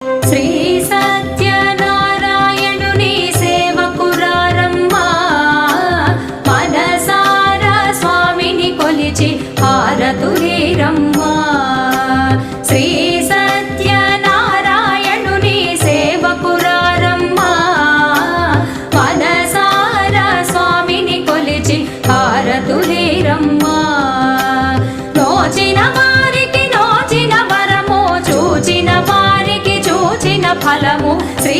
శ్రీ సత్యనారాయణుని సేవకురారమ్మా మనసారా స్వామిని కొలిచి హారతులేరమ్మా శ్రీ సత్యనారాయణుని సేవకురారమ్మా మనసారా స్వామిని కొలిచి హారతులేరమ్మా నోచిన వారికి నోచిన వరము చూచిన వారికి చూచిన ఫలము శ్రీ